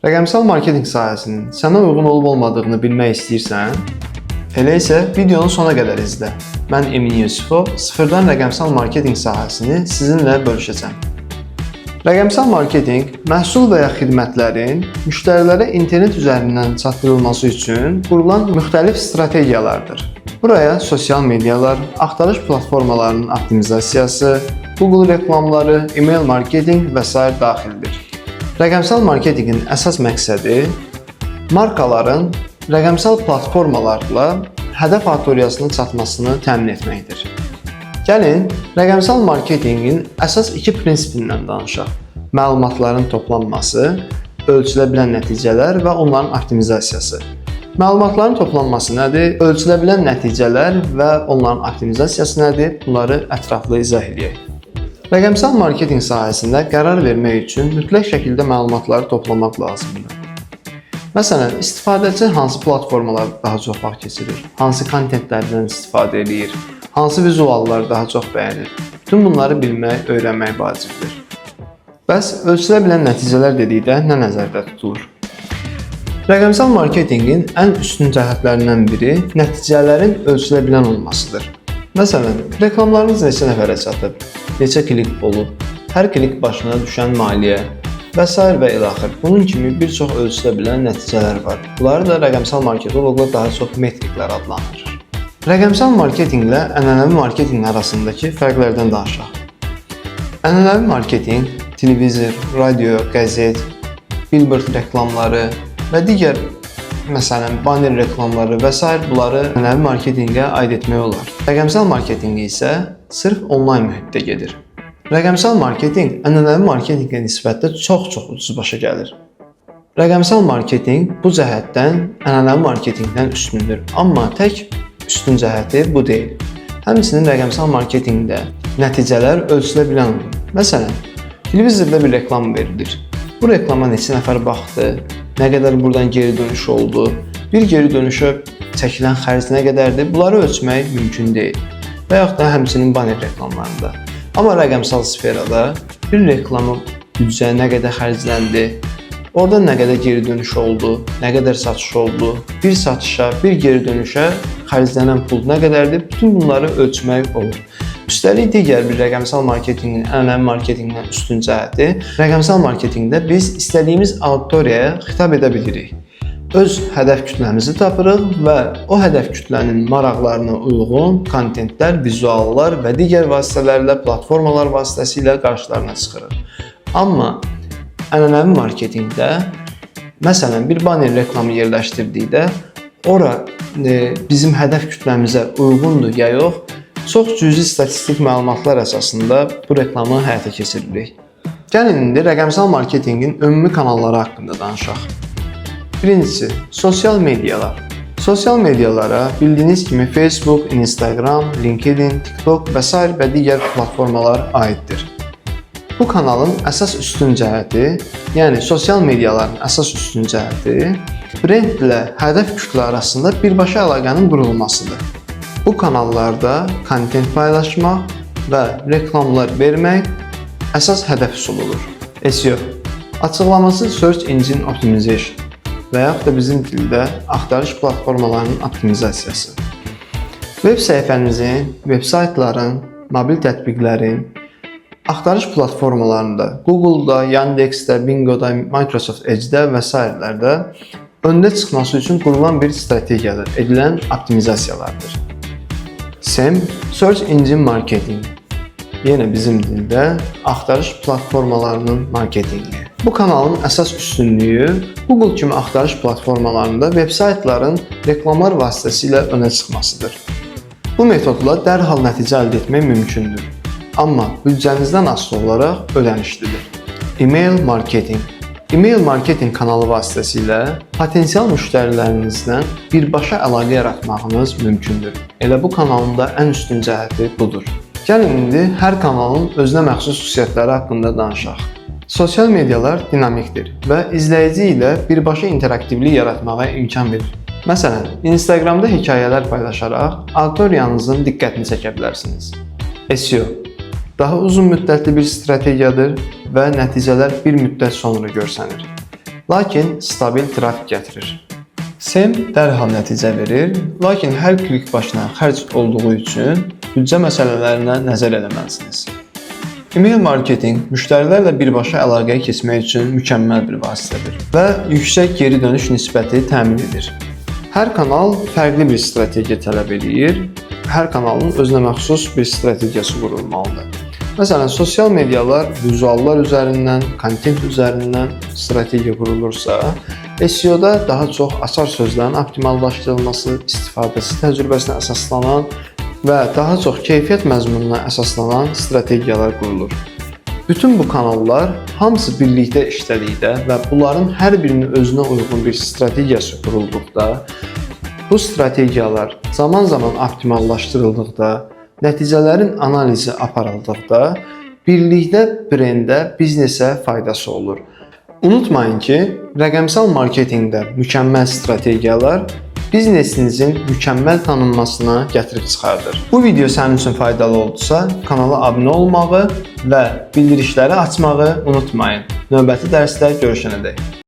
Rəqəmsal marketinq sahəsinin sənə uyğun olub-olmadığını bilmək istəyirsən, elə isə videonu sona qədər izlə. Mən Emin Yusifov sıfırdan rəqəmsal marketinq sahəsini sizinlə bölüşəcəm. Rəqəmsal marketinq məhsul və ya xidmətlərin müştərilərə internet üzərindən çatdırılması üçün qurulan müxtəlif strategiyalardır. Buraya sosial medialar, axtarış platformalarının optimizasiyası, Google reklamları, e-mail marketinq və s. daxildir. Rəqəmsal marketinqin əsas məqsədi markaların rəqəmsal platformalarla hədəf auditoriyasına çatmasını təmin etməkdir. Gəlin, rəqəmsal marketinqin əsas iki prinsipindən danışaq. Məlumatların toplanması, ölçülə bilən nəticələr və onların optimizasiyası. Məlumatların toplanması nədir? Ölçülə bilən nəticələr və onların optimizasiyası nədir? Bunları ətraflı izah edək. Rəqəmsal marketinq sahəsində qərar vermək üçün mütləq şəkildə məlumatları toplamaq lazımdır. Məsələn, istifadəçi hansı platformalar daha çox vaxt keçirir, hansı kontentlərdən istifadə edir, hansı vizualları daha çox bəyənir. Bütün bunları bilmək, öyrənmək vacibdir. Bəs ölçülə bilən nəticələr dedikdə nə nəzərdə tutulur? Rəqəmsal marketinqin ən üstün cəhətlərindən biri nəticələrin ölçülə bilən olmasıdır. Məsələn, reklamlarınız neçə nəfərə çatıb, neçə klik olub, hər klik başına düşən maliyyə və s. və ilaxır. Bunun kimi bir çox ölçülə bilən nəticələr var. Bunları da rəqəmsal marketoloqlar daha çox metriklər adlandırır. Rəqəmsal marketinqlə ənənəvi marketinq arasındakı fərqlərdən danışaq. Ənənəvi marketinq televizor, radio, qəzet, billboard reklamları və digər banner reklamları və s. bunları ənənəvi marketinqə aid etmək olar. Rəqəmsal marketinq isə sırf onlayn mühitdə gedir. Rəqəmsal marketinq ənənəvi marketinqə nisbətdə çox ucuz başa gəlir. Rəqəmsal marketinq bu cəhətdən ənənəvi marketinqdən üstündür, amma tək üstün cəhəti bu deyil. Həmçinin rəqəmsal marketinqdə nəticələr ölçülə bilən olur. Məsələn, televizorda bir reklam verilir. Bu reklama neçə nəfər baxdı, nə qədər buradan geri dönüş oldu, bir geri dönüşə çəkilən xərc nə qədərdir, bunları ölçmək mümkün deyil. Və yaxud da həmçinin banner reklamlarında. Amma rəqəmsal sferada bir reklamın büdcə nə qədər xərcləndi, orada nə qədər geri dönüş oldu, nə qədər satış oldu, bir satışa, bir geri dönüşə xərclənən pul nə qədərdir, bütün bunları ölçmək olur. Üstəlik digər bir rəqəmsal marketinqin ənənəvi marketinqdən üstün cəhəti, rəqəmsal marketinqdə biz istədiyimiz auditoriyaya xitab edə bilirik. Öz hədəf kütləmizi tapırıq və o hədəf kütlənin maraqlarına uyğun kontentlər, vizuallar və digər vasitələrlə, platformalar vasitəsilə qarşılarına çıxırıq. Amma ənənəvi marketinqdə, məsələn, bir banner reklamı yerləşdirdikdə, ora bizim hədəf kütləmizə uyğundur ya yox, çox cüzi statistik məlumatlar əsasında bu reklamı həyata keçiririk. Gəlin indi rəqəmsal marketinqin ümumi kanalları haqqında danışaq. Birincisi, sosial medialar. Sosial medialara bildiyiniz kimi Facebook, Instagram, LinkedIn, TikTok və s. və digər platformalar aiddir. Bu kanalın əsas üstün cəhəti, yəni sosial mediaların əsas üstün cəhəti, brendlə hədəf kütlə arasında birbaşa əlaqənin qurulmasıdır. Bu kanallarda kontent paylaşmaq və reklamlar vermək əsas hədəf üsuludur. SEO açıqlaması Search Engine Optimization və yaxud da bizim dildə axtarış platformalarının optimizasiyası. Web səhifənizin, web saytların, mobil tətbiqlərin, axtarış platformalarında, Google'da, Yandex'də, Bingo'da, Microsoft Edge'də və s.lərdə öndə çıxması üçün qurulan bir strategiyadır, edilən optimizasiyalardır. SEM, Search Engine Marketing, yenə bizim dildə axtarış platformalarının marketinqi. Bu kanalın əsas üstünlüyü Google kimi axtarış platformalarında veb saytların reklamlar vasitəsilə önə çıxmasıdır. Bu metodla dərhal nəticə əldə etmək mümkündür, amma büdcənizdən asılı olaraq ödənişlidir. E-mail marketing. E-mail marketing kanalı vasitəsilə potensial müştərilərinizdən birbaşa əlaqə yaratmağınız mümkündür. Elə bu kanalın da ən üstün cəhəti budur. Gəlin indi hər kanalın özünə məxsus xüsusiyyətləri haqqında danışaq. Sosial medialar dinamikdir və izləyici ilə birbaşa interaktivlik yaratmağa imkan verir. Məsələn, Instagramda hekayələr paylaşaraq auditoriyanızın diqqətini çəkə bilərsiniz. SEO daha uzun müddətli bir strategiyadır və nəticələr bir müddət sonra görsənir. lakin stabil trafik gətirir. SEM dərhal nəticə verir, lakin hər klik başına xərc olduğu üçün büdcə məsələlərinə nəzər eləməlisiniz. E-mail marketinq müştərilərlə birbaşa əlaqəyə keçmək üçün mükəmməl bir vasitədir və yüksək geri dönüş nisbəti təmin edir. Hər kanal fərqli bir strategiya tələb edir, hər kanalın özünə məxsus bir strategiyası qurulmalıdır. Məsələn, sosial medialar vizuallar üzərindən, kontent üzərindən strategiya qurulursa, SEO-da daha çox açar sözlərin optimallaşdırılması, istifadəçi təcrübəsinə əsaslanan və daha çox keyfiyyət məzmununa əsaslanan strategiyalar qurulur. Bütün bu kanallar hamısı birlikdə işlədikdə və bunların hər birinin özünə uyğun bir strategiyası qurulduqda, bu strategiyalar zaman-zaman optimallaşdırıldıqda, nəticələrin analizi aparıldıqda, birlikdə brendə, biznesə faydası olur. Unutmayın ki, rəqəmsal marketinqdə mükəmməl strategiyalar biznesinizin mükəmməl tanınmasına gətirib çıxardır. Bu video sənin üçün faydalı oldusa, kanala abunə olmağı və bildirişləri açmağı unutmayın. Növbəti dərsdə görüşənədək.